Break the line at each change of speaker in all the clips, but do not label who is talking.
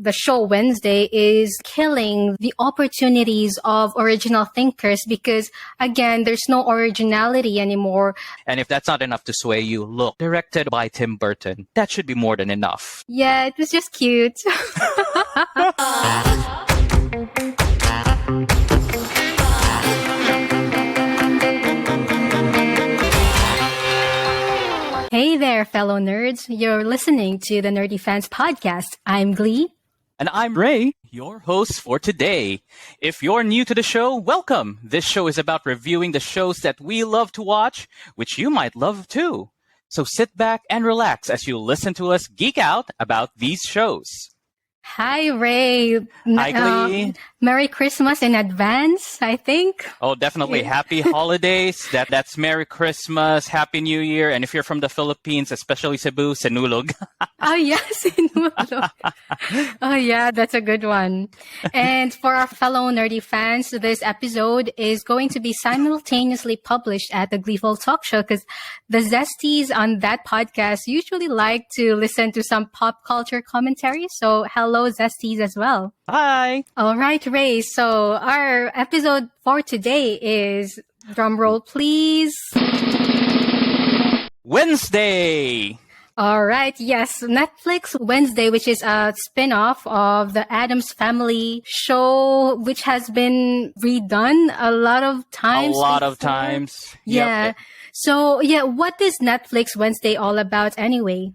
the show Wednesday is killing the opportunities of original thinkers because, again, there's no originality anymore.
And if that's not enough to sway you, look, directed by Tim Burton. That should be more than enough.
Yeah, it was just cute. Hey there, fellow nerds. You're listening to the Nerdy Fans Podcast. I'm Glee.
And I'm Ray, your host for today. If you're new to the show, welcome. This show is about reviewing the shows that we love to watch, which you might love too. So sit back and relax as you listen to us geek out about these shows.
Hi, Ray.
Hi, Glee.
Merry Christmas in advance, I think.
Oh, definitely. Happy holidays. That's Merry Christmas, Happy New Year. And if you're from the Philippines, especially Cebu, Sinulog.
Oh, yeah, Sinulog. Oh, yeah, that's a good one. And for our fellow nerdy fans, this episode is going to be simultaneously published at the Gleeful Talkshow because the Zesties on that podcast usually like to listen to some pop culture commentary. So hello, Zesties, as well.
Hi.
All right, Ray. So our episode for today is, drum roll, please,
Wednesday.
All right. Yes. Netflix Wednesday, which is a spin-off of the Addams Family show, which has been redone a lot of times.
Yeah.
Yep. So, yeah, what is Netflix Wednesday all about anyway?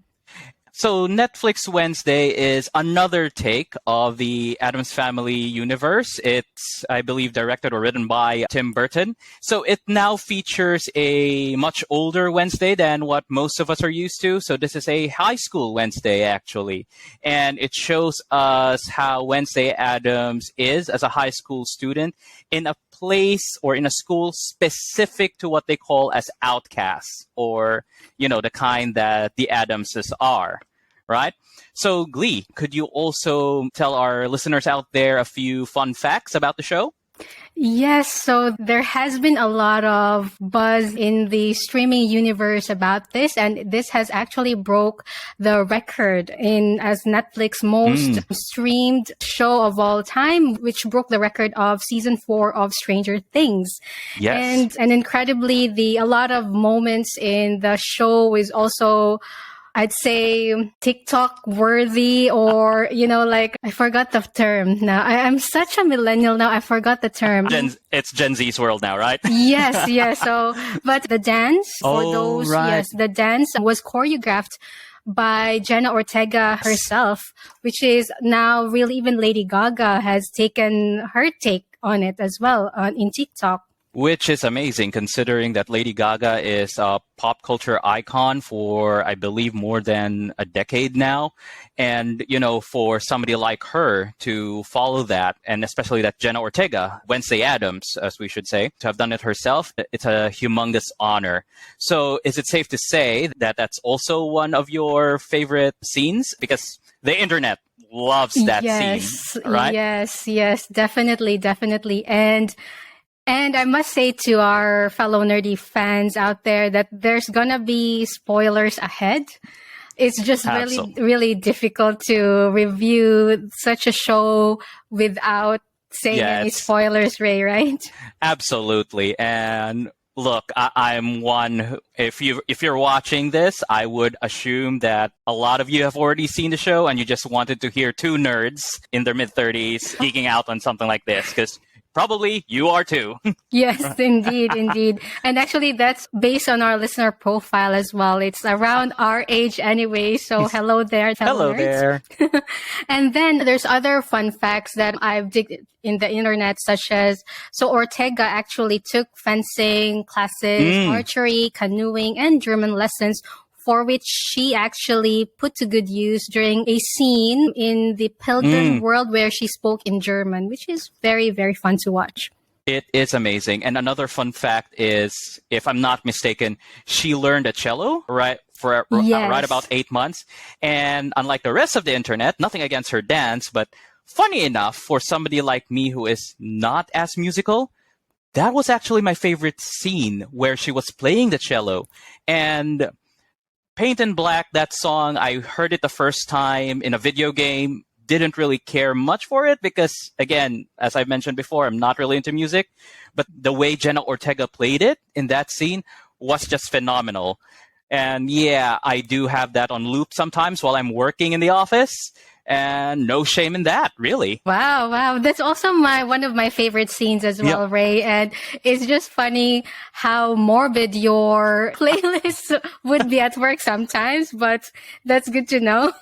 So Netflix Wednesday is another take of the Addams Family universe. It's, I believe, directed or written by Tim Burton. So it now features a much older Wednesday than what most of us are used to. So this is a high school Wednesday, actually. And it shows us how Wednesday Addams is as a high school student in a place or in a school specific to what they call as outcasts, or, you know, the kind that the Addamses are. Right? So, Glee, could you also tell our listeners out there a few fun facts about the show?
Yes, so there has been a lot of buzz in the streaming universe about this, and this has actually broke the record in as Netflix's most streamed show of all time, which broke the record of season 4 of Stranger Things.
Yes.
And incredibly, a lot of moments in the show is also, I'd say, TikTok worthy, or, you know, like, I forgot the term now. I'm such a millennial now. I forgot the term.
It's Gen Z's world now, right?
Yes. So, but the dance the dance was choreographed by Jenna Ortega herself, which is now really, even Lady Gaga has taken her take on it as well in TikTok.
Which is amazing, considering that Lady Gaga is a pop culture icon for, I believe, more than a decade now. And, you know, for somebody like her to follow that, and especially that Jenna Ortega, Wednesday Addams, as we should say, to have done it herself, it's a humongous honor. So is it safe to say that that's also one of your favorite scenes? Because the internet loves that scene, right?
Yes, definitely. And I must say to our fellow nerdy fans out there that there's gonna be spoilers ahead. It's just really difficult to review such a show without saying any spoilers, Ray, right?
Absolutely. And look, I'm one who, if you're watching this, I would assume that a lot of you have already seen the show and you just wanted to hear two nerds in their mid-30s geeking out on something like this, because probably you are too.
Yes, indeed. And actually, that's based on our listener profile as well. It's around our age anyway. So hello there, fellow nerds.
There.
And then there's other fun facts that I've digged in the internet, such as, so Ortega actually took fencing classes, archery, canoeing, and German lessons, for which she actually put to good use during a scene in the Pilgrim World where she spoke in German, which is very, very fun to watch.
It is amazing. And another fun fact is, if I'm not mistaken, she learned a cello right about 8 months. And unlike the rest of the internet, nothing against her dance, but funny enough, for somebody like me who is not as musical, that was actually my favorite scene where she was playing the cello. And Paint in Black, that song, I heard it the first time in a video game didn't really care much for it because, again, as I mentioned before, I'm not really into music. But the way Jenna Ortega played it in that scene was just phenomenal. And yeah, I do have that on loop sometimes while I'm working in the office. And no shame in that, really.
Wow, wow. That's also one of my favorite scenes as well,
Yep.
Ray. And it's just funny how morbid your playlist would be at work sometimes, but that's good to know.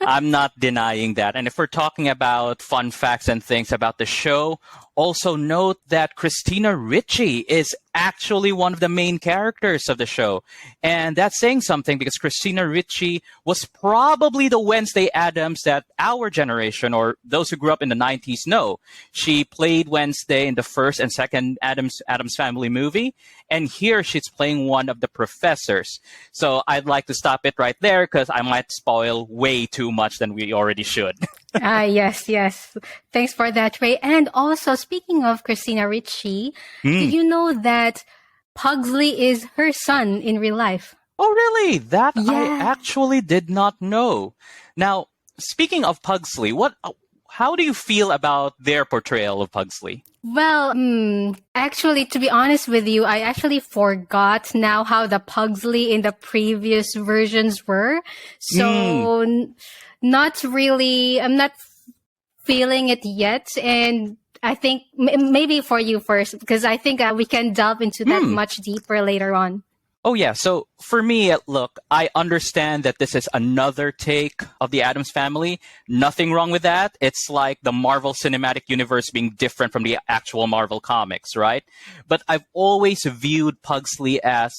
I'm not denying that. And if we're talking about fun facts and things about the show, also note that Christina Ricci is actually one of the main characters of the show. And that's saying something because Christina Ricci was probably the Wednesday Addams that our generation or those who grew up in the 90s know. She played Wednesday in the first and second Addams Family movie. And here she's playing one of the professors. So I'd like to stop it right there because I might spoil way too much than we already should.
Yes, yes. Thanks for that, Ray. And also, speaking of Christina Ricci, did you know that Pugsley is her son in real life?
Oh, really? That I
Yeah.
actually did not know. Now, speaking of Pugsley, how do you feel about their portrayal of Pugsley?
Well, actually, to be honest with you, I actually forgot now how the Pugsley in the previous versions were. So, not really, I'm not feeling it yet. And I think maybe for you first, because I think we can delve into that much deeper later on.
Oh, yeah. So for me, look, I understand that this is another take of the Addams Family. Nothing wrong with that. It's like the Marvel Cinematic Universe being different from the actual Marvel comics, right? But I've always viewed Pugsley as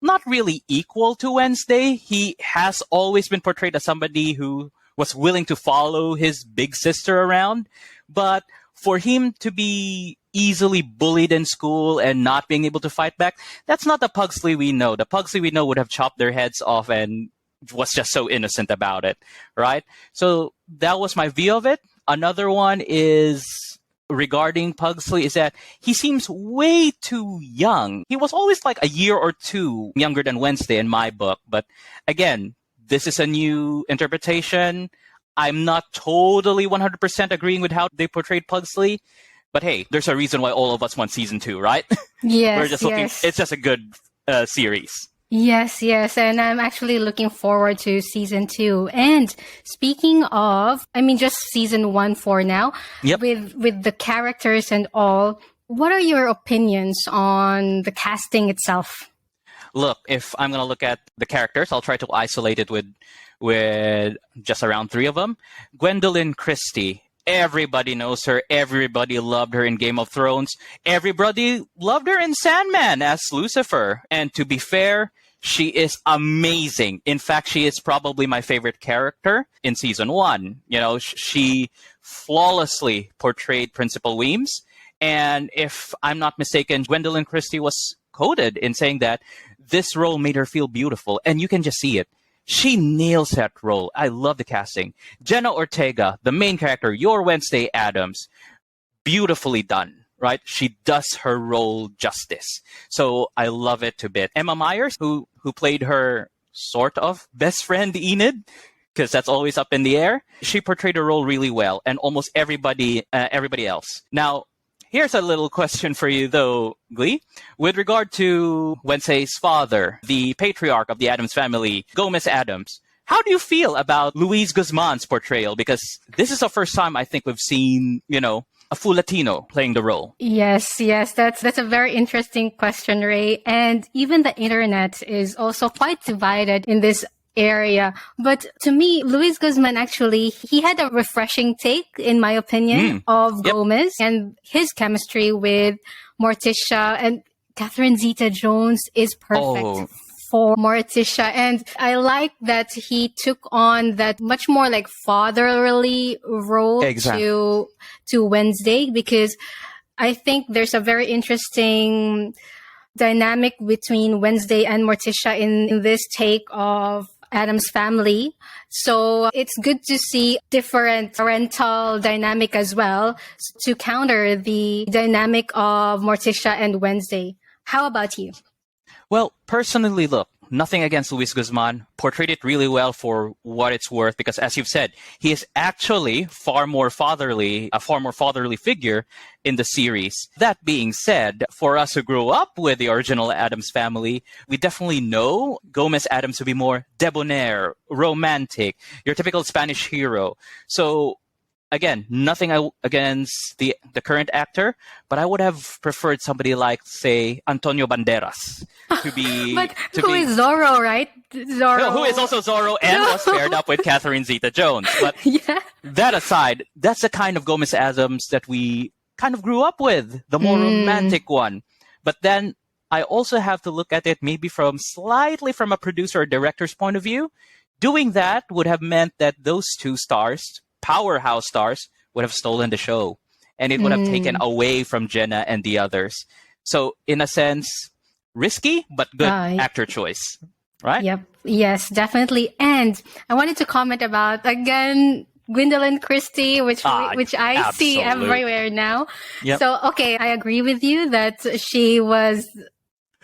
not really equal to Wednesday. He has always been portrayed as somebody who was willing to follow his big sister around. But for him to be easily bullied in school and not being able to fight back, that's not the Pugsley we know. The Pugsley we know would have chopped their heads off and was just so innocent about it, right? So that was my view of it. Another one is regarding Pugsley is that he seems way too young. He was always like a year or two younger than Wednesday in my book. But again, this is a new interpretation. I'm not totally 100% agreeing with how they portrayed Pugsley. But hey, there's a reason why all of us want season 2, right?
Yes,
We're just looking.
yes.
It's just a good series.
Yes, yes. And I'm actually looking forward to season 2. And speaking of, just season 1 for now,
Yep.
with the characters and all, what are your opinions on the casting itself?
Look, if I'm going to look at the characters, I'll try to isolate it with just around 3 of them. Gwendolyn Christie. Everybody knows her. Everybody loved her in Game of Thrones. Everybody loved her in Sandman as Lucifer. And to be fair, she is amazing. In fact, she is probably my favorite character in season 1. You know, she flawlessly portrayed Principal Weems. And if I'm not mistaken, Gwendolyn Christie was quoted in saying that this role made her feel beautiful. And you can just see it. She nails that role. I love the casting. Jenna Ortega, the main character, your Wednesday Addams, beautifully done, right? She does her role justice. So I love it to bit. Emma Myers, who played her sort of best friend Enid, because that's always up in the air, she portrayed her role really well, and almost everybody else. Now, here's a little question for you, though, Glee. With regard to Wednesday's father, the patriarch of the Addams family, Gomez Addams, how do you feel about Luis Guzman's portrayal? Because this is the first time I think we've seen, a full Latino playing the role.
Yes, yes, that's a very interesting question, Ray. And even the internet is also quite divided in this area. But to me, Luis Guzman actually, he had a refreshing take, in my opinion, of Gomez and his chemistry with Morticia, and Catherine Zeta-Jones is perfect for Morticia. And I like that he took on that much more like fatherly role to Wednesday, because I think there's a very interesting dynamic between Wednesday and Morticia in this take of Addams Family. So it's good to see different parental dynamic as well to counter the dynamic of Morticia and Wednesday. How about you?
Well, personally, look, nothing against Luis Guzman. Portrayed it really well for what it's worth, because as you've said, he is actually a far more fatherly figure in the series. That being said, for us who grew up with the original Addams Family, we definitely know Gomez Addams to be more debonair, romantic, your typical Spanish hero. So again, nothing against the current actor, but I would have preferred somebody like, say, Antonio Banderas to be.
But who is Zorro, right? Zorro.
Who is also Zorro and was paired up with Catherine Zeta-Jones. But
yeah.
that aside, that's the kind of Gomez Addams that we kind of grew up with, the more romantic one. But then I also have to look at it maybe slightly from a producer or director's point of view. Doing that would have meant that those two stars, powerhouse stars, would have stolen the show, and it would have taken away from Jenna and the others. So in a sense, risky but good actor choice, right?
Yep. Yes, definitely. And I wanted to comment about, again, Gwendolyn Christie, which I see everywhere now.
Yep.
So okay, I agree with you that she was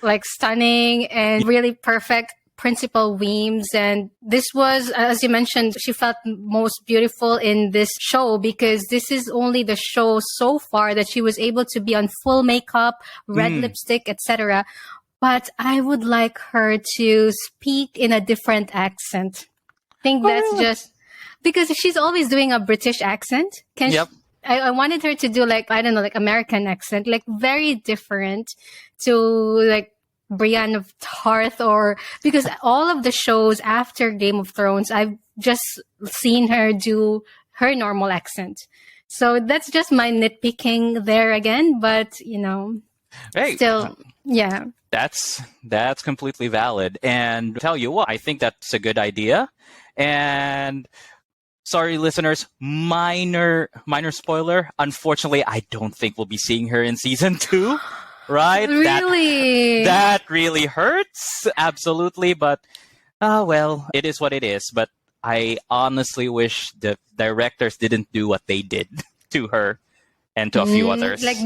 like stunning and really perfect Principal Weems, and this was, as you mentioned, she felt most beautiful in this show because this is only the show so far that she was able to be on full makeup, red lipstick, etc. But I would like her to speak in a different accent. I think that's just because she's always doing a British accent. I wanted her to do like, I don't know, like American accent, like very different to like Brienne of Tarth, or because all of the shows after Game of Thrones, I've just seen her do her normal accent. So that's just my nitpicking there again, but still, yeah.
That's completely valid. And tell you what, I think that's a good idea. And sorry, listeners, minor spoiler. Unfortunately, I don't think we'll be seeing her in season 2. Right?
Really?
That really hurts. Absolutely. But, well, it is what it is. But I honestly wish the directors didn't do what they did to her and to a few others.
Like,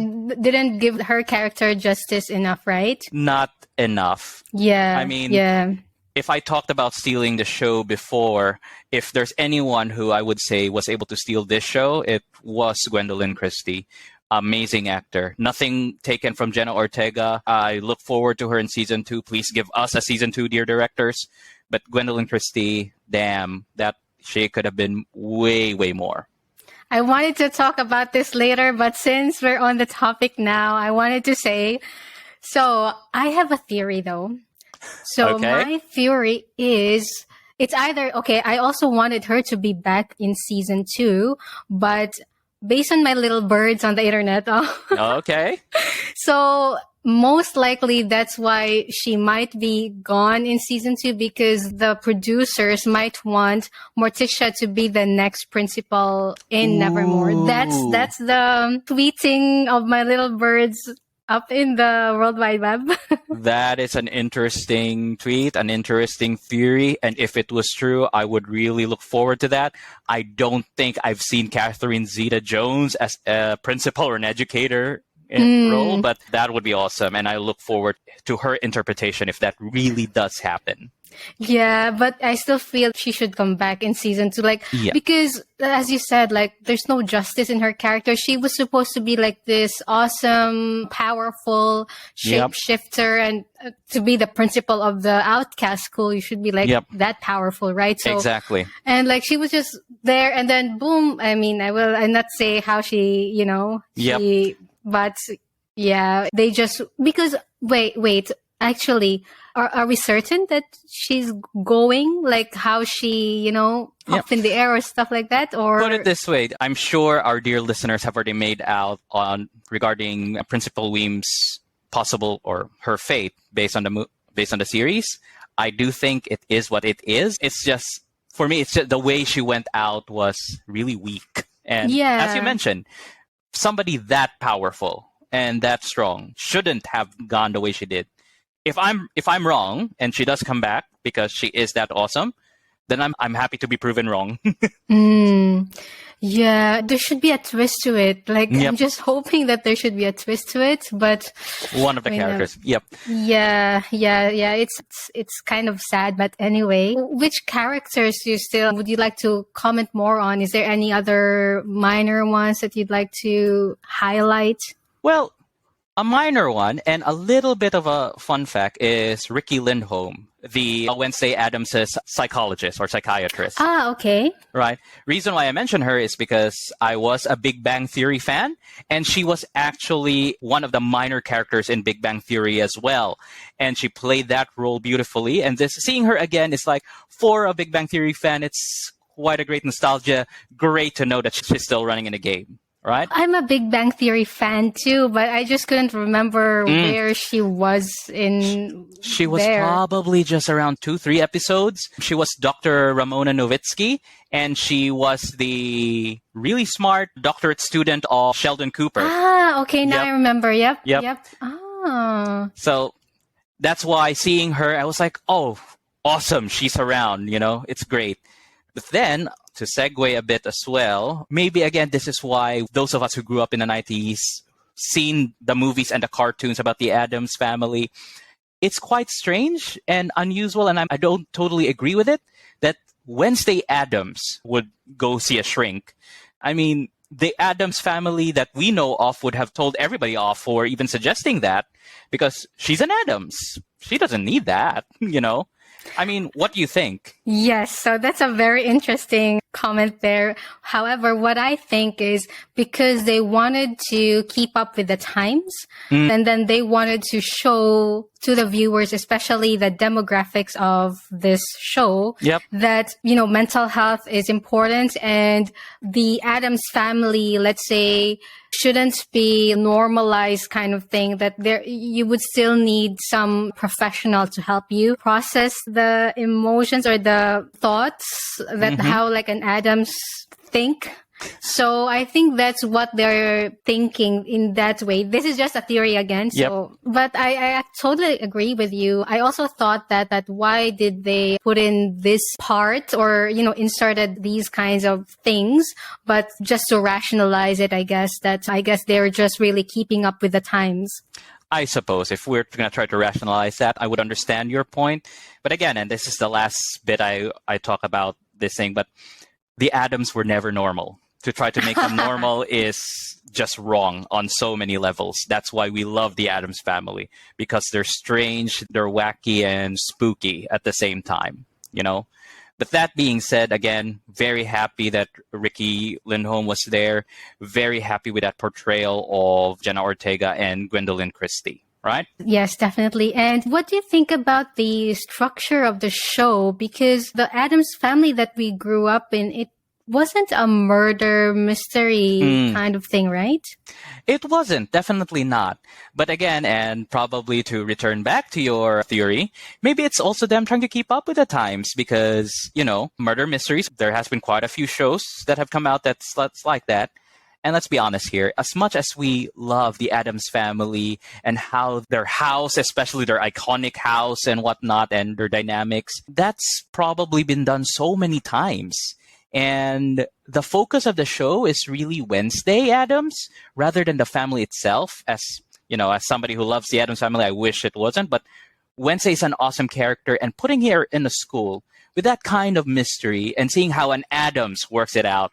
didn't give her character justice enough, right?
Not enough.
Yeah.
I mean,
yeah.
If I talked about stealing the show before, if there's anyone who I would say was able to steal this show, it was Gwendolyn Christie. Amazing actor. Nothing taken from Jenna Ortega. I look forward to her in season 2. Please give us a season 2, dear directors. But Gwendolyn Christie, damn, that she could have been way, way more.
I wanted to talk about this later, but since we're on the topic now, I wanted to say, so I have a theory though. So my theory is, it's either, I also wanted her to be back in season 2, but based on my little birds on the internet.
Okay.
So most likely that's why she might be gone in season 2, because the producers might want Morticia to be the next principal in Nevermore. That's the tweeting of my little birds up in the World Wide Web.
That is an interesting tweet, an interesting theory. And if it was true, I would really look forward to that. I don't think I've seen Catherine Zeta-Jones as a principal or an educator role, but that would be awesome. And I look forward to her interpretation if that really does happen.
Yeah, but I still feel she should come back in season 2, because as you said, like there's no justice in her character. She was supposed to be like this awesome, powerful shapeshifter, and to be the principal of the outcast school, you should be like that powerful, right? So,
exactly.
And like she was just there, and then boom. I mean, I'll not say how she, but yeah, they just because wait. Actually, are we certain that she's going, like how she, up in the air or stuff like that? Or
put it this way, I'm sure our dear listeners have already made out on regarding Principal Weems' possible or her fate based on the series. I do think it is what it is. It's just for me, it's just the way she went out was really weak. And as you mentioned, somebody that powerful and that strong shouldn't have gone the way she did. If I'm wrong and she does come back because she is that awesome, then I'm happy to be proven wrong.
Mm. Yeah, there should be a twist to it. Like,
Yep.
I'm just hoping that there should be a twist to it, but
One of the
I mean,
characters. Yep.
yeah. It's kind of sad, but anyway, which characters would you like to comment more on? Is there any other minor ones that you'd like to highlight?
Well, a minor one and a little bit of a fun fact is Ricky Lindholm, the Wednesday Addams' psychologist or psychiatrist.
Ah, okay.
Right. Reason why I mention her is because I was a Big Bang Theory fan, and she was actually one of the minor characters in Big Bang Theory as well. And she played that role beautifully. And seeing her again is like, for a Big Bang Theory fan, it's quite a great nostalgia. Great to know that she's still running in the game. Right?
I'm a Big Bang Theory fan too, but I just couldn't remember where she was in.
She was
there.
probably just around 2-3 episodes. She was Dr. Ramona Novitsky, and she was the really smart doctorate student of Sheldon Cooper.
Ah, okay, now
Yep.
I remember. Yep.
Yep.
Ah.
So that's why seeing her, I was like, oh, awesome. She's around, it's great. But then to segue a bit as well, maybe again, this is why those of us who grew up in the 90s, seen the movies and the cartoons about the Addams family, it's quite strange and unusual, and I don't totally agree with it, that Wednesday Addams would go see a shrink. I mean, the Addams family that we know of would have told everybody off for even suggesting that, because she's an Addams. She doesn't need that, I mean, what do you think?
Yes, so that's a very interesting comment there. However, what I think is because they wanted to keep up with the times, and then they wanted to show to the viewers, especially the demographics of this show, that, mental health is important, and the Addams family, let's say, shouldn't be normalized kind of thing, that you would still need some professional to help you process the emotions or the thoughts that how like an Addams think. So I think that's what they're thinking in that way. This is just a theory again. So, but I totally agree with you. I also thought that why did they put in this part or, inserted these kinds of things, but just to rationalize it, I guess they're just really keeping up with the times.
I suppose if we're going to try to rationalize that, I would understand your point. But again, and this is the last bit I talk about this thing, but the Addams were never normal. To try to make them normal is just wrong on so many levels. That's why we love the Addams family, because they're strange, they're wacky and spooky at the same time, But that being said, again, very happy that Ricky Lindholm was there. Very happy with that portrayal of Jenna Ortega and Gwendolyn Christie. Right?
Yes, definitely. And what do you think about the structure of the show? Because the Addams family that we grew up in, it wasn't a murder mystery kind of thing, right?
It wasn't, definitely not. But again, and probably to return back to your theory, maybe it's also them trying to keep up with the times because, murder mysteries, there has been quite a few shows that have come out that's like that. And let's be honest here, as much as we love the Addams family and how their house, especially their iconic house and whatnot, and their dynamics, that's probably been done so many times. And the focus of the show is really Wednesday Addams rather than the family itself. As somebody who loves the Addams family, I wish it wasn't. But Wednesday is an awesome character, and putting her in a school with that kind of mystery and seeing how an Addams works it out,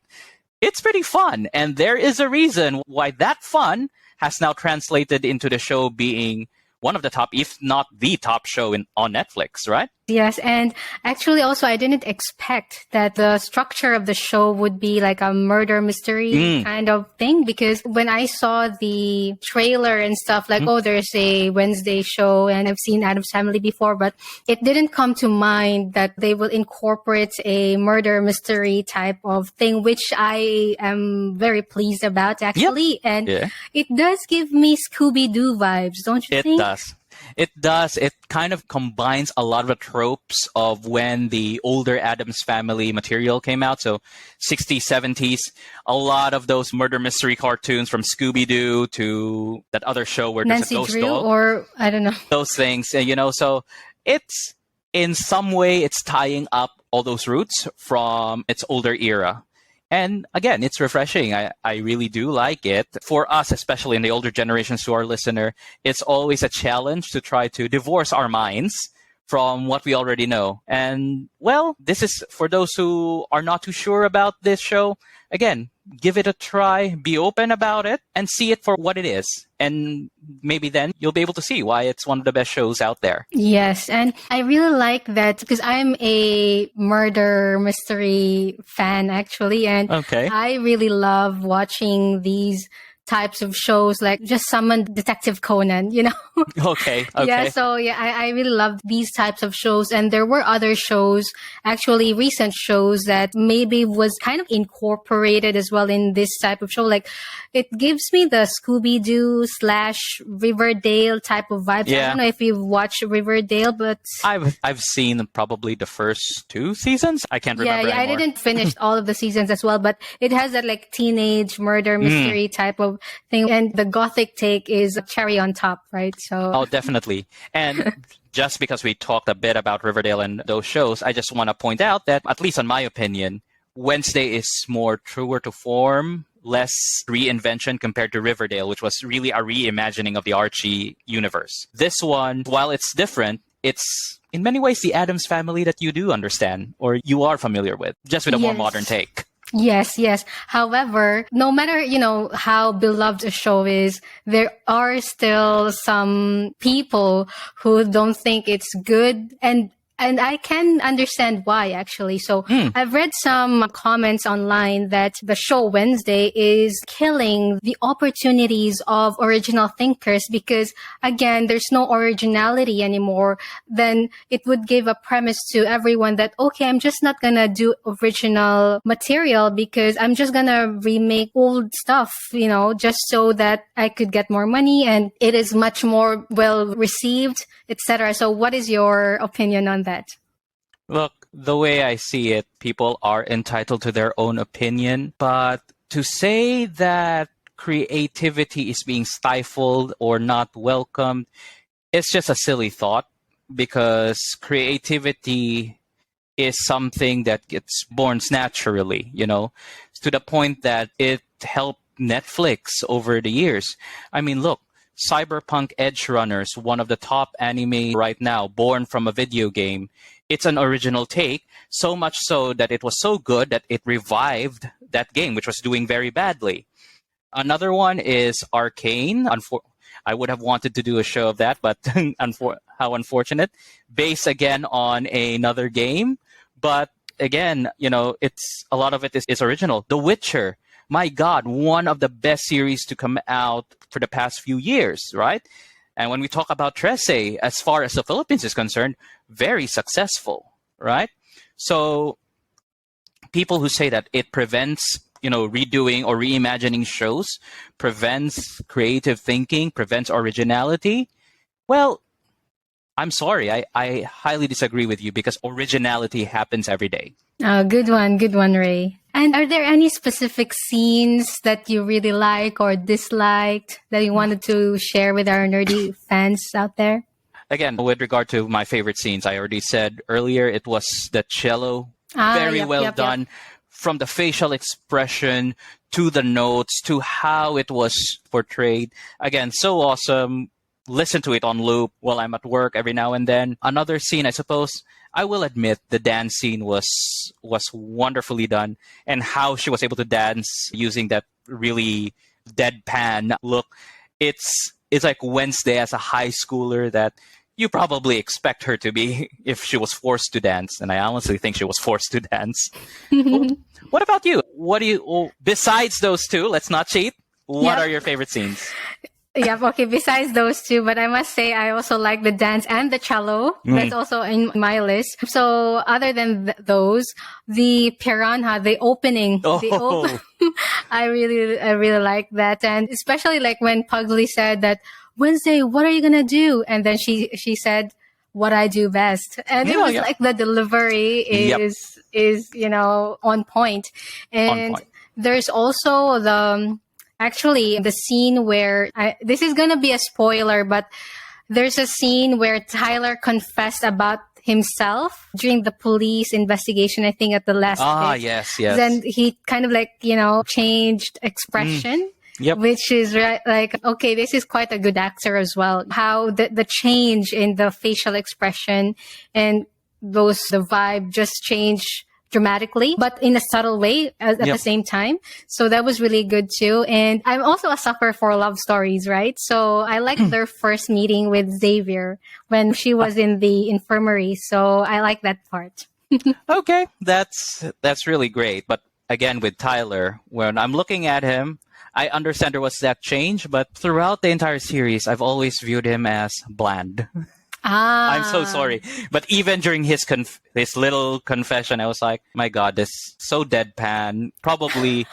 it's pretty fun. And there is a reason why that fun has now translated into the show being one of the top, if not the top show on Netflix, right?
Yes, and actually also I didn't expect that the structure of the show would be like a murder mystery kind of thing, because when I saw the trailer and stuff, like, oh, there's a Wednesday show and I've seen Addams Family before, but it didn't come to mind that they will incorporate a murder mystery type of thing, which I am very pleased about actually. And it does give me Scooby-Doo vibes, don't you think?
It does. It does. It kind of combines a lot of the tropes of when the older Addams Family material came out. So 60s, 70s, a lot of those murder mystery cartoons from Scooby-Doo to that other show where
Nancy
there's a ghost
Drew,
dog.
or I don't know.
Those things, so it's in some way it's tying up all those roots from its older era. And again, it's refreshing. I really do like it. For us, especially in the older generations, to our listener, it's always a challenge to try to divorce our minds from what we already know. And well, this is for those who are not too sure about this show. Again, give it a try, be open about it, and see it for what it is. And maybe then you'll be able to see why it's one of the best shows out there.
Yes, and I really like that because I'm a murder mystery fan actually, and
Okay.
I really love watching these types of shows, like just summon Detective Conan, you know?
Okay.
Yeah, so yeah, I really love these types of shows. And there were other shows, actually recent shows that maybe was kind of incorporated as well in this type of show. Like it gives me the Scooby-Doo / Riverdale type of vibes.
Yeah.
I don't know if you've watched Riverdale, but
I've seen probably the first 2 seasons. I can't remember
I
anymore.
didn't finish all of the seasons as well, but it has that like teenage murder mystery type of thing. And the gothic take is cherry on top, right? So
Oh, definitely. And just because we talked a bit about Riverdale and those shows, I just want to point out that, at least in my opinion, Wednesday is more truer to form, less reinvention compared to Riverdale, which was really a reimagining of the Archie universe. This one, while it's different, it's in many ways the Addams Family that you do understand or you are familiar with, just with a more
Yes.
modern take.
Yes. However, no matter, how beloved a show is, there are still some people who don't think it's good. And I can understand why, actually. So I've read some comments online that the show Wednesday is killing the opportunities of original thinkers because, again, there's no originality anymore. Then it would give a premise to everyone that, okay, I'm just not going to do original material because I'm just going to remake old stuff, just so that I could get more money and it is much more well received, etc. So what is your opinion on that?
Look, the way I see it, people are entitled to their own opinion, but to say that creativity is being stifled or not welcomed, it's just a silly thought because creativity is something that gets born naturally, to the point that it helped Netflix over the years. I mean, look, Cyberpunk Edge Runners, one of the top anime right now, born from a video game. It's an original take, so much so that it was so good that it revived that game, which was doing very badly. Another one is Arcane. I would have wanted to do a show of that, but how unfortunate. Based again on another game, but again, it's a lot of it is original. The Witcher. My God, one of the best series to come out for the past few years, right? And when we talk about Trece, as far as the Philippines is concerned, very successful, right? So people who say that it prevents, redoing or reimagining shows, prevents creative thinking, prevents originality, well, I'm sorry. I highly disagree with you because originality happens every day.
Good one, Ray. And are there any specific scenes that you really like or disliked that you wanted to share with our nerdy fans out there?
Again, with regard to my favorite scenes, I already said earlier, it was the cello. Very well done. Yep. From the facial expression to the notes to how it was portrayed. Again, so awesome. Listen to it on loop while I'm at work every now and then. Another scene, I suppose, I will admit the dance scene was wonderfully done, and how she was able to dance using that really deadpan look. It's like Wednesday as a high schooler that you probably expect her to be if she was forced to dance, and I honestly think she was forced to dance. What about you? Besides those two, let's not cheat. What are your favorite scenes?
Yeah, okay, besides those two, but I must say I also like the dance and the cello. That's also in my list. So other than those, the Piranha, the opening, I really like that. And especially like when Pugsley said that, Wednesday, what are you going to do? And then she said, what I do best. And it was like the delivery is, on point. And there's also actually the scene where this is going to be a spoiler, but there's a scene where Tyler confessed about himself during the police investigation, I think at the last bit.
Yes.
Then he kind of like, changed expression.
Yep.
Which is like, okay, this is quite a good actor as well. How the change in the facial expression and the vibe just change dramatically, but in a subtle way at the same time. So that was really good too. And I'm also a sucker for love stories, right? So I like their first meeting with Xavier when she was in the infirmary. So I like that part.
Okay, that's really great. But again, with Tyler, when I'm looking at him, I understand there was that change, but throughout the entire series, I've always viewed him as bland. I'm so sorry. But even during his little confession, I was like, my God, this is so deadpan. Probably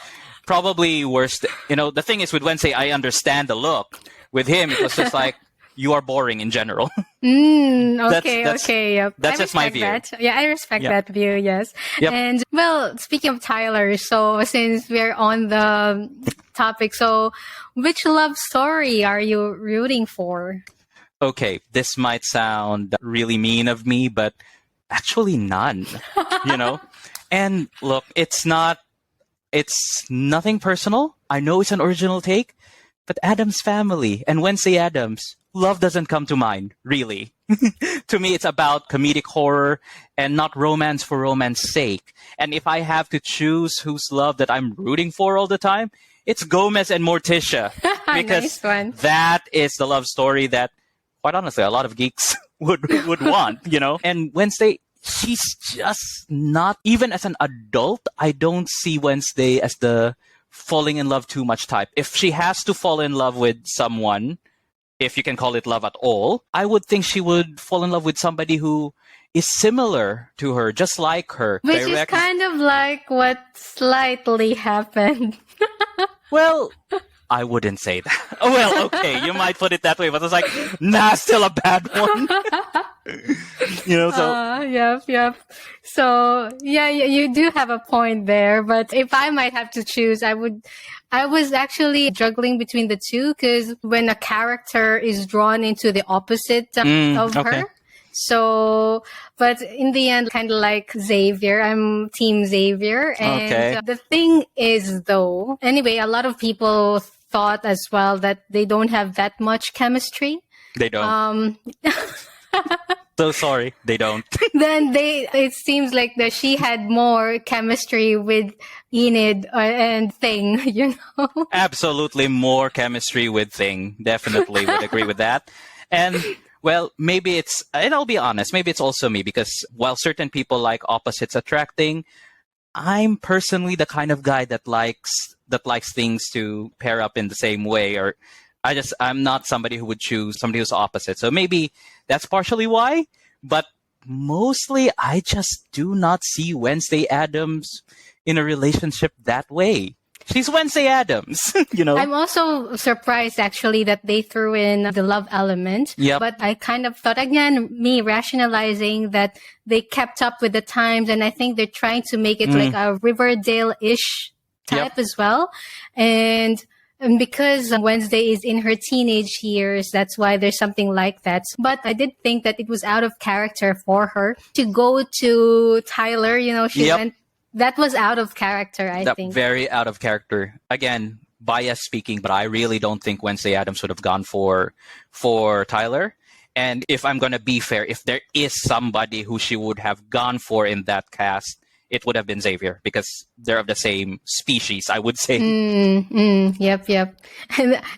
worst. The thing is with Wednesday, I understand the look. With him, it was just like, you are boring in general.
Okay. Yep.
That's just my view.
That. Yeah, I respect that view. Yes.
Yep.
And well, speaking of Tyler, so since we're on the topic, so which love story are you rooting for?
Okay, this might sound really mean of me, but actually none. And look, it's nothing personal. I know it's an original take, but Addams Family and Wednesday Addams, love doesn't come to mind, really. To me, it's about comedic horror and not romance for romance sake. And if I have to choose whose love that I'm rooting for all the time, it's Gomez and Morticia. Because
nice
that is the love story that, quite honestly, a lot of geeks would want, And Wednesday, she's just not, even as an adult, I don't see Wednesday as the falling in love too much type. If she has to fall in love with someone, if you can call it love at all, I would think she would fall in love with somebody who is similar to her, just like her.
Which is kind of like what slightly happened.
Well, I wouldn't say that. Well, okay, you might put it that way, but it's like, nah, still a bad one.
Yep. So, yeah, you do have a point there. But if I might have to choose, I was actually juggling between the two because when a character is drawn into the opposite of her. So, but in the end, kind of like Xavier, I'm Team Xavier. And the thing is, though, anyway, a lot of people thought as well that they don't have that much chemistry.
They don't. So sorry, they don't.
Then it seems like that she had more chemistry with Enid and Thing,
Absolutely more chemistry with Thing. Definitely would agree with that. And well, maybe and I'll be honest, maybe it's also me because while certain people like opposites attracting, I'm personally the kind of guy that likes things to pair up in the same way, or I'm not somebody who would choose somebody who's opposite. So maybe that's partially why, but mostly I just do not see Wednesday Addams in a relationship that way. She's Wednesday Addams,
I'm also surprised actually that they threw in the love element.
Yep.
But I kind of thought, again, me rationalizing that they kept up with the times, and I think they're trying to make it like a Riverdale-ish type as well. And because Wednesday is in her teenage years, that's why there's something like that. But I did think that it was out of character for her to go to Tyler. She went. That was out of character, I think.
Very out of character. Again, bias speaking, but I really don't think Wednesday Addams would have gone for Tyler. And if I'm going to be fair, if there is somebody who she would have gone for in that cast, it would have been Xavier because they're of the same species, I would say.
Yep.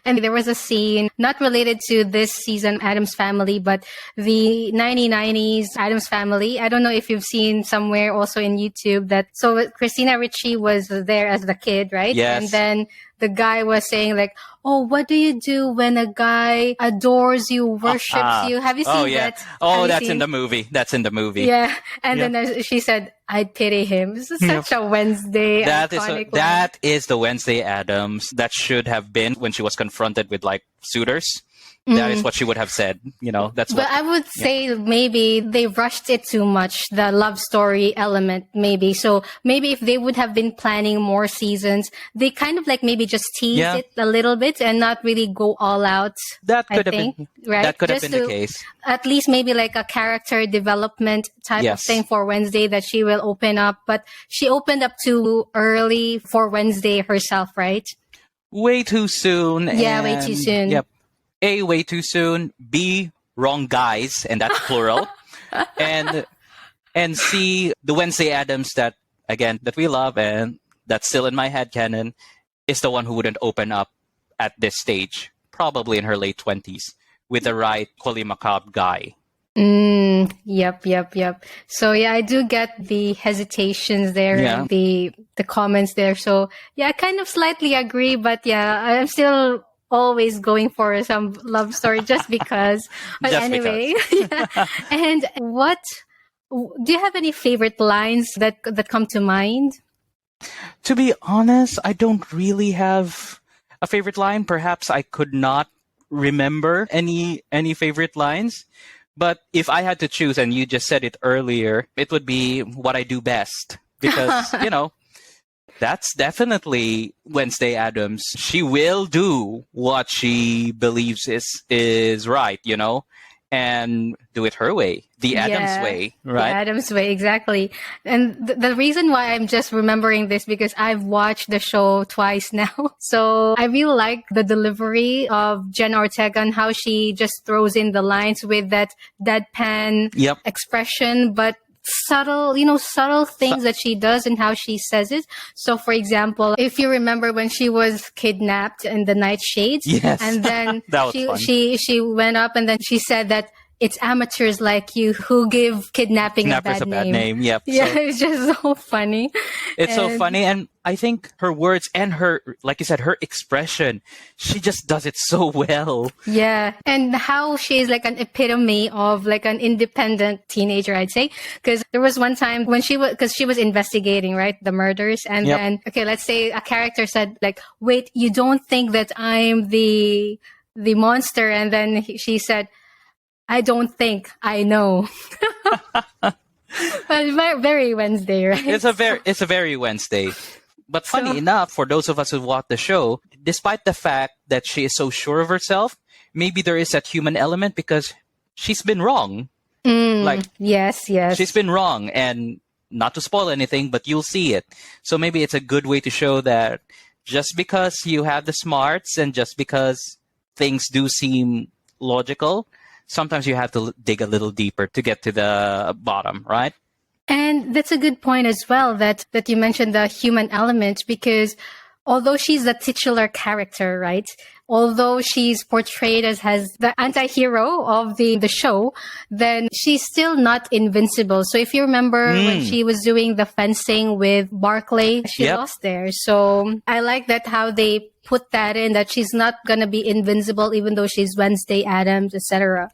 And there was a scene not related to this season Addams Family, but the 1990s Addams Family. I don't know if you've seen somewhere also in YouTube that, so Christina Ricci was there as the kid, right?
Yes.
And then the guy was saying like, oh, what do you do when a guy adores you, worships you? Have you seen that?
Oh, that's in the movie. That's in the movie.
Yeah. And then she said, I'd pity him. This is such a Wednesday iconic
that is the Wednesday Addams that should have been when she was confronted with like suitors. that is what she would have said. That's
But
what.
I would say maybe they rushed it too much, the love story element, maybe. So maybe if they would have been planning more seasons, they kind of like maybe just tease
Yeah.
it a little bit and not really go all out.
That
I
could have
think,
been.
right?
That could have
Just
been the
to
case.
at least maybe like a character development type of
Yes.
thing for Wednesday that she will open up. But she opened up too early for Wednesday herself, right?
Way too soon.
Yeah, way too
And,
soon.
Yep. A, way too soon. B, wrong guys, and that's plural. and C, the Wednesday Addams that we love and that's still in my head canon is the one who wouldn't open up at this stage, probably in her late 20s, with the right Collie Macabre guy.
Yep. So yeah, I do get the hesitations there and the comments there. So yeah, I kind of slightly agree, but yeah, I'm still always going for some love story just because. But
Just
anyway, yeah. And do you have any favorite lines that come to mind?
To be honest, I don't really have a favorite line. Perhaps I could not remember any favorite lines. But if I had to choose, and you just said it earlier, it would be what I do best. Because, that's definitely Wednesday Addams. She will do what she believes is right, and do it her way, the Addams way, right?
The Addams way, exactly. And the reason why I'm just remembering this because I've watched the show twice now. So I really like the delivery of Jen Ortega and how she just throws in the lines with that deadpan expression, but subtle things that she does and how she says it. So for example, if you remember when she was kidnapped in the nightshades,
yes.
and then
that was fun.
she went up and then she said that it's amateurs like you who give kidnapping a bad name.
Yep.
Yeah,
So,
it's just so funny.
It's so funny. And I think her words and her, like you said, her expression, she just does it so well.
Yeah. And how she is like an epitome of like an independent teenager, I'd say. Because there was one time when she was investigating, right, the murders. And then, okay, let's say a character said like, wait, you don't think that I'm the monster? And then she said, I don't think, I know. But it's very Wednesday, right?
It's a very Wednesday. But funny enough, for those of us who watch the show, despite the fact that she is so sure of herself, maybe there is that human element because she's been wrong.
Yes.
She's been wrong, and not to spoil anything, but you'll see it. So maybe it's a good way to show that just because you have the smarts and just because things do seem logical, sometimes you have to dig a little deeper to get to the bottom, right?
And that's a good point as well that you mentioned the human element because although she's the titular character, right? Although she's portrayed as the anti-hero of the show, then she's still not invincible. So if you remember when she was doing the fencing with Barclay, she lost there. So I like that how they put that in, that she's not going to be invincible even though she's Wednesday Addams, etc.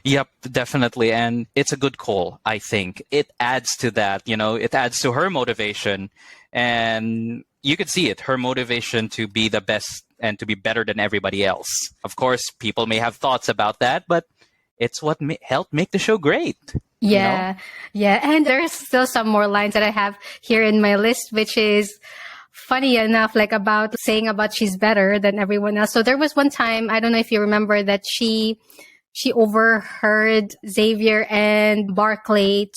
Yep, definitely. And it's a good call, I think. It adds to that, it adds to her motivation. And you could see it, her motivation to be the best and to be better than everybody else. Of course, people may have thoughts about that, but it's what helped make the show great.
Yeah. And there's still some more lines that I have here in my list, which is funny enough, like about saying about she's better than everyone else. So there was one time, I don't know if you remember, that she overheard Xavier and Barclay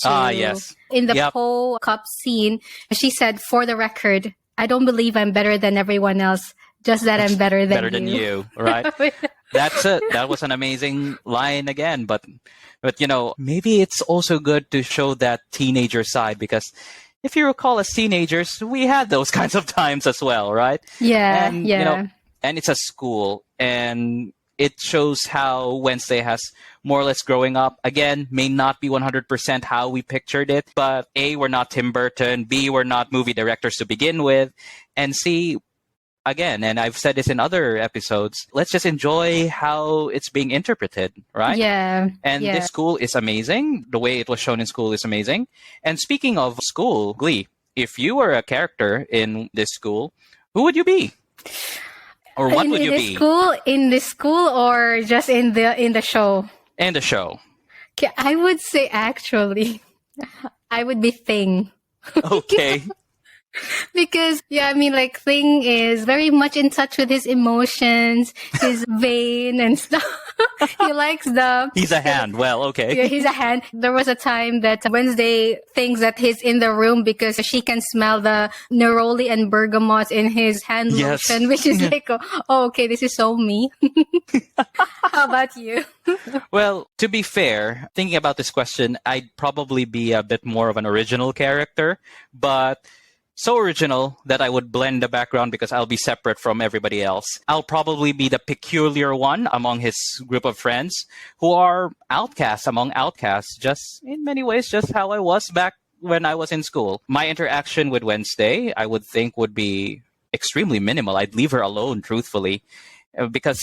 in the Poe Cup scene. She said, for the record, I don't believe I'm better than everyone else, just that I'm better than you.
Right? That was an amazing line again. But maybe it's also good to show that teenager side because if you recall, as teenagers, we had those kinds of times as well, right?
Yeah,
and it's a school, and it shows how Wednesday has more or less growing up. Again, may not be 100% how we pictured it, but A, we're not Tim Burton, B, we're not movie directors to begin with, and C, again, and I've said this in other episodes, let's just enjoy how it's being interpreted, right?
Yeah.
And this school is amazing. The way it was shown in school is amazing. And speaking of school, Glee, if you were a character in this school, who would you be? Or what would you be?
In the school, or just in the show?
In the show.
Okay, I would say actually, I would be Thing.
Okay.
Because, yeah, I mean, like, Thing is very much in touch with his emotions, his vein and stuff. He likes the...
He's a hand. Well, okay.
Yeah, he's a hand. There was a time that Wednesday thinks that he's in the room because she can smell the neroli and bergamot in his hand lotion, which is like, oh, okay, this is so me. How about you?
Well, to be fair, thinking about this question, I'd probably be a bit more of an original character, but so original that I would blend the background because I'll be separate from everybody else. I'll probably be the peculiar one among his group of friends who are outcasts among outcasts, just in many ways, just how I was back when I was in school. My interaction with Wednesday, I would think, would be extremely minimal. I'd leave her alone, truthfully, because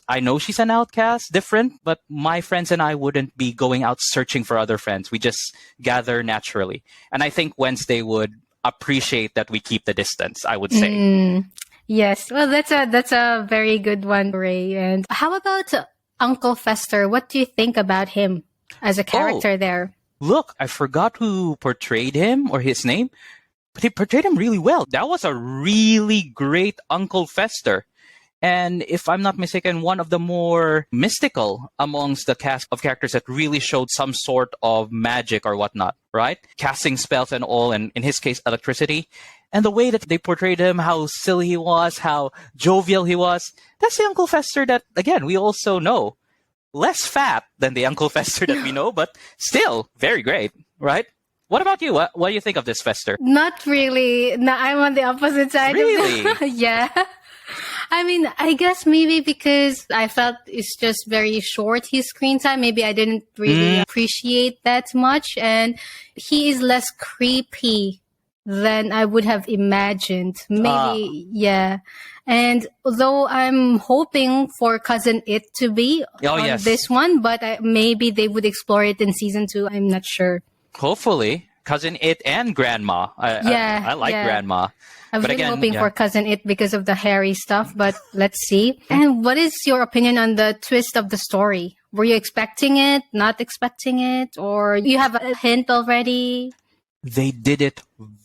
I know she's an outcast, different, but my friends and I wouldn't be going out searching for other friends. We just gather naturally. And I think Wednesday would appreciate that we keep the distance, I would say.
Yes. Well, that's a very good one, Ray. And how about Uncle Fester? What do you think about him as a character there?
Look, I forgot who portrayed him or his name, but he portrayed him really well. That was a really great Uncle Fester. And if I'm not mistaken, one of the more mystical amongst the cast of characters that really showed some sort of magic or whatnot, right? Casting spells and all, and in his case, electricity. And the way that they portrayed him, how silly he was, how jovial he was, that's the Uncle Fester that, again, we also know. Less fat than the Uncle Fester that we know, but still very great, right? What about you? What do you think of this Fester?
Not really. No, I'm on the opposite side.
Really?
Yeah. I mean, I guess maybe because I felt it's just very short, his screen time. Maybe I didn't really appreciate that much. And he is less creepy than I would have imagined. Maybe, yeah. And although I'm hoping for Cousin It to be on this one, but maybe they would explore it in season 2. I'm not sure.
Hopefully. Cousin It and Grandma. I like Grandma.
I was really hoping for Cousin It because of the hairy stuff, but let's see. And what is your opinion on the twist of the story? Were you expecting it, not expecting it, or you have a hint already?
They did it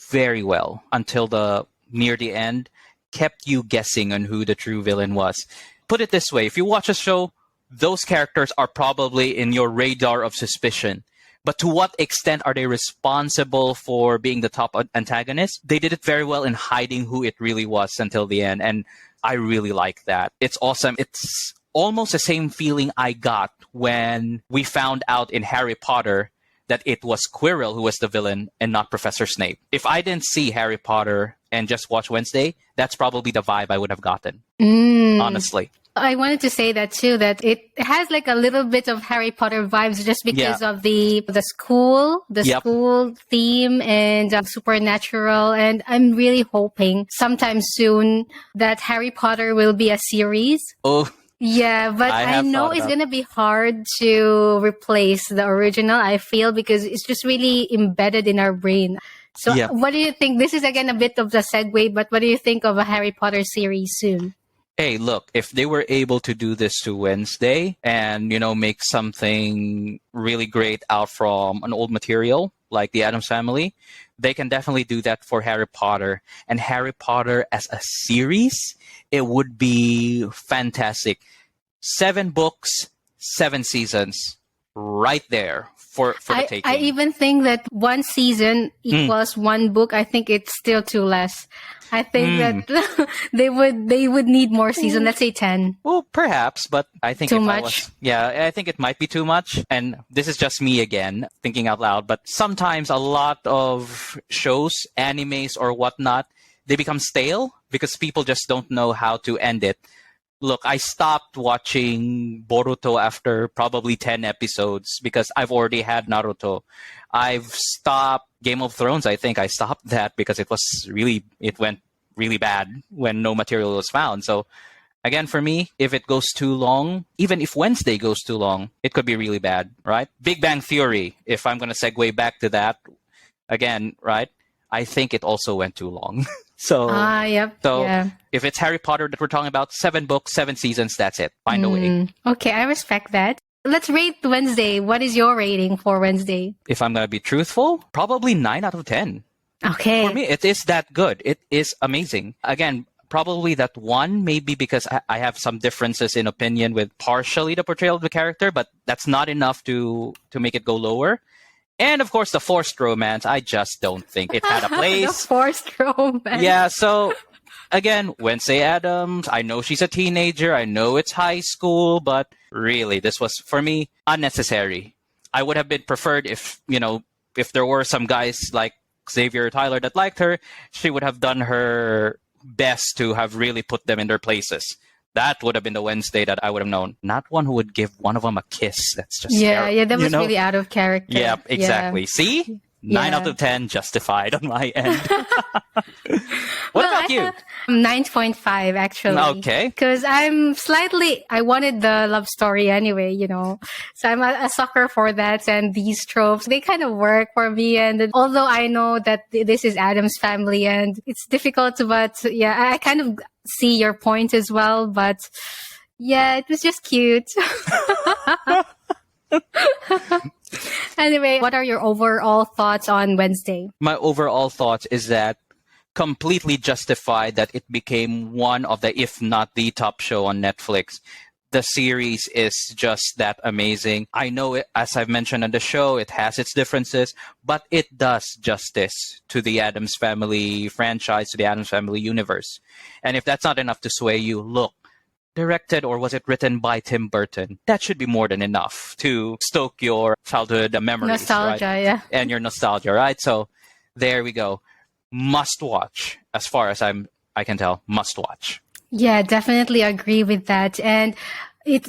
very well until near the end, kept you guessing on who the true villain was. Put it this way, if you watch a show, those characters are probably in your radar of suspicion. But to what extent are they responsible for being the top antagonist? They did it very well in hiding who it really was until the end. And I really like that. It's awesome. It's almost the same feeling I got when we found out in Harry Potter that it was Quirrell who was the villain and not Professor Snape. If I didn't see Harry Potter and just watch Wednesday, that's probably the vibe I would have gotten, honestly.
I wanted to say that too, that it has like a little bit of Harry Potter vibes just because of the school theme and supernatural. And I'm really hoping sometime soon that Harry Potter will be a series.
Oh,
yeah, but I know it's going to be hard to replace the original, I feel, because it's just really embedded in our brain. So what do you think? This is again a bit of the segue, but what do you think of a Harry Potter series soon?
Hey, look, if they were able to do this to Wednesday and, make something really great out from an old material like the Addams Family, they can definitely do that for Harry Potter. And Harry Potter as a series, it would be fantastic. 7 books, 7 seasons, right there for the taking.
I even think that 1 season equals 1 book. I think it's still too less. I think that they would need more season. Let's say 10.
Well, perhaps, but I think
too much.
I think it might be too much. And this is just me again thinking out loud. But sometimes a lot of shows, animes or whatnot, they become stale because people just don't know how to end it. Look, I stopped watching Boruto after probably 10 episodes because I've already had Naruto. I've stopped Game of Thrones. I think I stopped that because it went really bad when no material was found. So again, for me, if it goes too long, even if Wednesday goes too long, it could be really bad, right? Big Bang Theory, if I'm going to segue back to that again, right? I think it also went too long. So,
Yep.
so
Yeah.
if it's Harry Potter that we're talking about, 7 books, 7 seasons, that's it. Find a way.
Okay, I respect that. Let's rate Wednesday. What is your rating for Wednesday?
If I'm going to be truthful, probably 9 out of 10.
Okay.
For me, it is that good. It is amazing. Again, probably that one, maybe because I have some differences in opinion with partially the portrayal of the character, but that's not enough to make it go lower. And of course, the forced romance, I just don't think it had a
The
place.
forced romance.
Yeah, so again, Wednesday Addams, I know she's a teenager, I know it's high school, but really, this was, for me, unnecessary. I would have been preferred if, if there were some guys like Xavier Tyler that liked her, she would have done her best to have really put them in their places. That would have been the Wednesday that I would have known. Not one who would give one of them a kiss. That's just
yeah, that was really out of character.
Yeah, exactly.
Yeah.
See? 9 out of 10 justified on my end. What about you?
9.5 actually.
Okay.
Because I wanted the love story anyway, So I'm a sucker for that, and these tropes, they kind of work for me. And although I know that this is Adam's family and it's difficult, but yeah, I kind of see your point as well. But yeah, it was just cute. Anyway, what are your overall thoughts on Wednesday?
My overall thoughts is that completely justified that it became one of the, if not the top show on Netflix. The series is just that amazing. I know it, as I've mentioned on the show, it has its differences, but it does justice to the Addams Family franchise, to the Addams Family universe. And if that's not enough to sway you, look, directed or was it written by Tim Burton? That should be more than enough to stoke your childhood memories.
Nostalgia,
right?
yeah.
And your nostalgia, right? So there we go. Must watch, as far as I can tell, must watch.
Yeah, definitely agree with that. And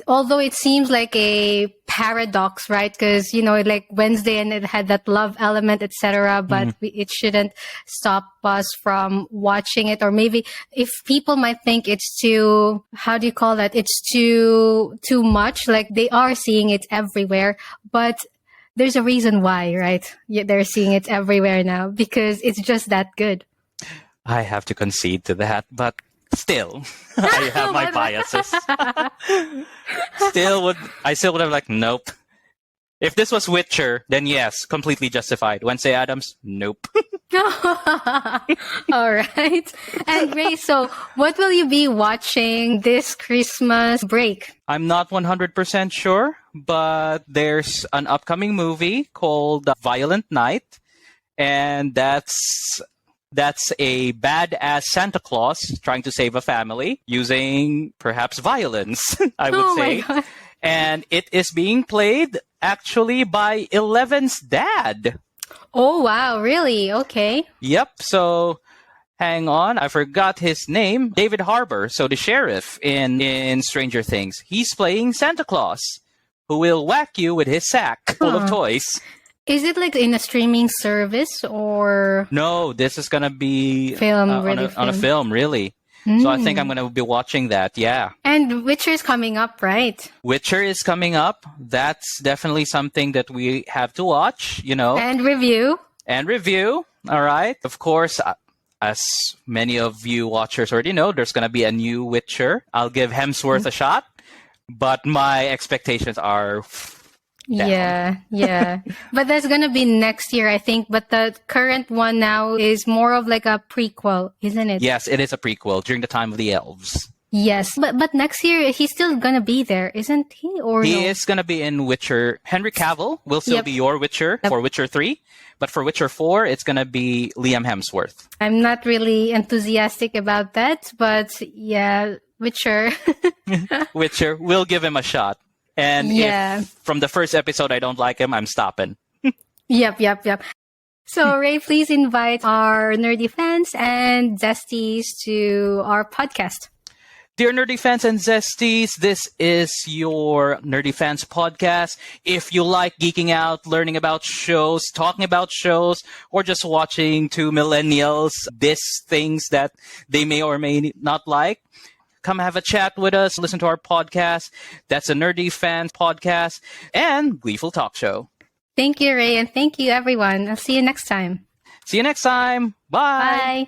although it seems like a paradox, right? Because, like Wednesday and it had that love element, etc. But it shouldn't stop us from watching it. Or maybe if people might think it's too, how do you call that? It's too much. Like they are seeing it everywhere, but there's a reason why, right? Yeah, they're seeing it everywhere now because it's just that good.
I have to concede to that, but still, I have my biases. I still would have like, nope. If this was Witcher, then yes, completely justified. Wednesday Addams, nope.
All right. And Ray, so what will you be watching this Christmas break?
I'm not 100% sure, but there's an upcoming movie called Violent Night, and that's a badass Santa Claus trying to save a family using perhaps violence, I would say.
My God.
And it is being played actually by Eleven's dad.
Oh, wow. Really? Okay.
Yep. So hang on. I forgot his name. David Harbour. So the sheriff in Stranger Things. He's playing Santa Claus, who will whack you with his sack full of toys.
Is it like in a streaming service or?
No, this is going to be
Film,
on a film, really. So I think I'm going to be watching that, yeah.
And Witcher's coming up, right?
Witcher is coming up. That's definitely something that we have to watch,
And review.
All right. Of course, as many of you watchers already know, there's going to be a new Witcher. I'll give Hemsworth a shot, but my expectations are down.
Yeah. But that's going to be next year, I think. But the current one now is more of like a prequel, isn't it?
Yes, it is a prequel during the time of the elves.
Yes. But next year, he's still going to be there, isn't he? Or
He
no?
is going to be in Witcher. Henry Cavill will still be your Witcher for Witcher 3. But for Witcher 4, it's going to be Liam Hemsworth.
I'm not really enthusiastic about that. But yeah, Witcher.
Witcher, we'll give him a shot. And if from the first episode I don't like him, I'm stopping.
Yep. So, Ray, please invite our nerdy fans and zesties to our podcast.
Dear nerdy fans and zesties, this is your Nerdy Fans podcast. If you like geeking out, learning about shows, talking about shows, or just watching two millennials diss things that they may or may not like, come have a chat with us, listen to our podcast. That's a Nerdy Fans podcast and Gleeful Talkshow.
Thank you, Ray, and thank you, everyone. I'll see you next time.
See you next time. Bye.
Bye.